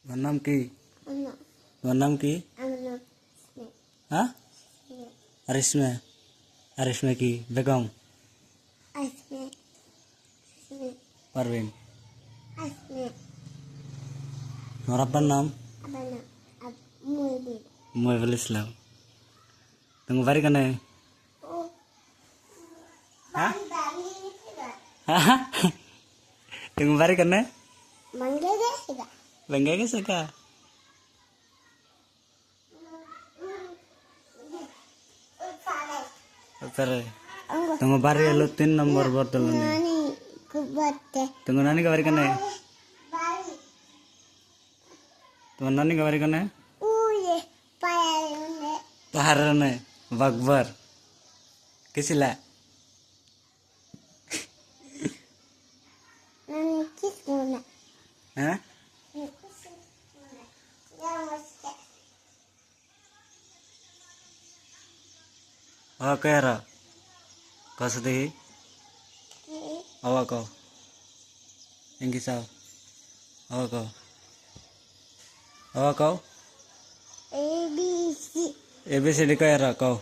তোমার নাম কি? তোমার নাম কি? হ্যাঁ আরিশমে। আরিশমে কি? বেগম? পারভিন। তোমার আব্বার নাম? মুহিবুল ইসলাম। তোমার বাড়ি কেন? হ্যাঁ তোমার বাড়ি কেন? Bangga gak suka? Betul. Tunggu bari lu 3 nomor botol ini. Tunggu nani kabari kene? Tunggu nani kabari kene? Paharane, Bakbar. Kisila. Hah? Oh kera, kau sedih? Awak kau, yang kisah? Awak kau, awak kau? ABC di kera kau?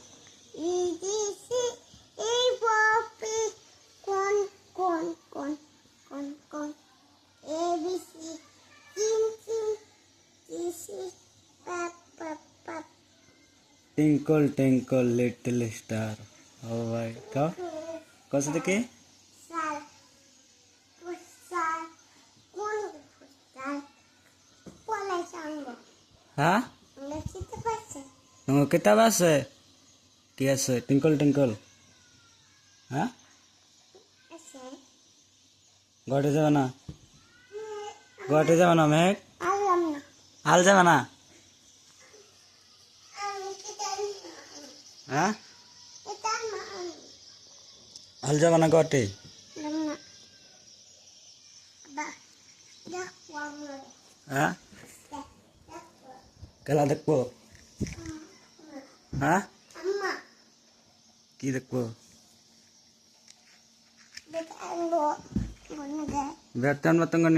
Twinkle twinkle little star. Oh my god. Kau sedih ke? Hah? Nunggu kita bahasa. Kiasa twinkle twinkle. Hah? Gua ada mana? Gua ada mana, Mek? Al mana? Hah? Al mana gote? Hah? Kalau dekpo? Hah? Ki dekpo? Betan matang kan?